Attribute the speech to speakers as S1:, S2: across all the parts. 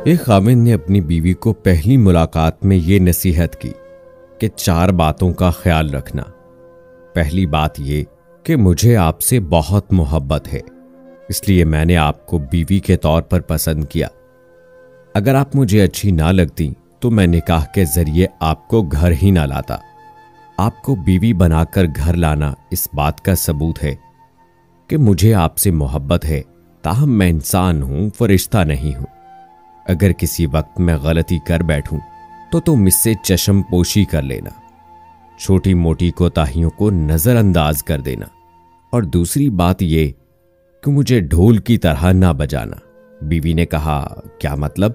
S1: एक खाविंद ने अपनी बीवी को पहली मुलाकात में ये नसीहत की कि 4 बातों का ख्याल रखना। पहली बात ये कि मुझे आपसे बहुत मोहब्बत है, इसलिए मैंने आपको बीवी के तौर पर पसंद किया। अगर आप मुझे अच्छी ना लगती तो मैं निकाह के जरिए आपको घर ही ना लाता। आपको बीवी बनाकर घर लाना इस बात का सबूत है कि मुझे आपसे मोहब्बत है, ताहम मैं इंसान हूं, फरिश्ता नहीं हूं। अगर किसी वक्त मैं गलती कर बैठूं तो तुम इससे चश्म पोशी कर लेना, छोटी मोटी कोताहियों को नजरअंदाज कर देना। और दूसरी बात यह कि मुझे ढोल की तरह ना बजाना। बीवी ने कहा, क्या मतलब?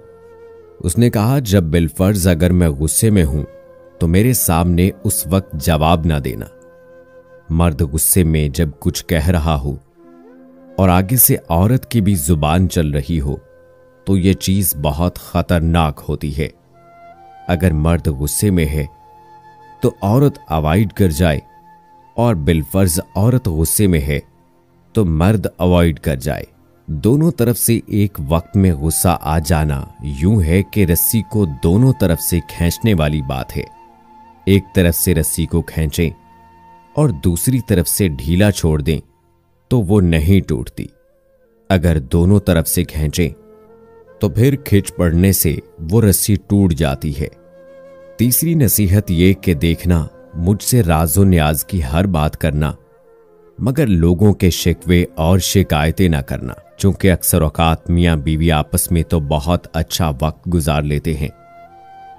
S1: उसने कहा, जब बिलफर्ज अगर मैं गुस्से में हूं तो मेरे सामने उस वक्त जवाब ना देना। मर्द गुस्से में जब कुछ कह रहा हो और आगे से औरत की भी जुबान चल रही हो तो यह चीज बहुत खतरनाक होती है। अगर मर्द गुस्से में है तो औरत अवॉइड कर जाए, और बिलफर्ज औरत गुस्से में है तो मर्द अवॉइड कर जाए। दोनों तरफ से एक वक्त में गुस्सा आ जाना यूं है कि रस्सी को दोनों तरफ से खींचने वाली बात है। एक तरफ से रस्सी को खींचें और दूसरी तरफ से ढीला छोड़ दें तो वो नहीं टूटती। अगर दोनों तरफ से खींचें तो फिर खिंच पड़ने से वो रस्सी टूट जाती है। तीसरी नसीहत ये कि देखना, मुझसे राजो न्याज की हर बात करना, मगर लोगों के शिकवे और शिकायतें ना करना, चूंकि अक्सर औकात मियां बीवी आपस में तो बहुत अच्छा वक्त गुजार लेते हैं,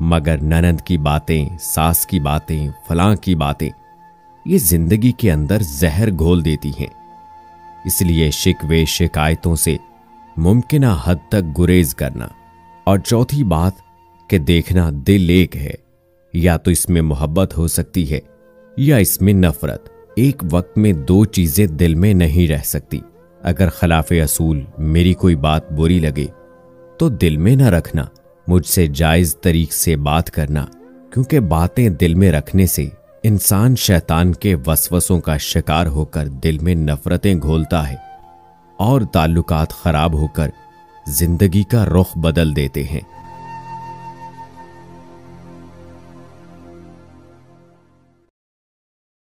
S1: मगर ननद की बातें, सास की बातें, फलां की बातें ये जिंदगी के अंदर जहर घोल देती हैं। इसलिए शिकवे शिकायतों से मुमकिना हद तक गुरेज करना। और चौथी बात कि देखना, दिल एक है, या तो इसमें मोहब्बत हो सकती है या इसमें नफरत। एक वक्त में 2 चीजें दिल में नहीं रह सकती। अगर खिलाफे असूल मेरी कोई बात बुरी लगे तो दिल में न रखना, मुझसे जायज तरीक से बात करना, क्योंकि बातें दिल में रखने से इंसान शैतान के वसवसों का शिकार होकर दिल में नफरतें घोलता है और ताल्लुकात खराब होकर जिंदगी का रुख बदल देते हैं।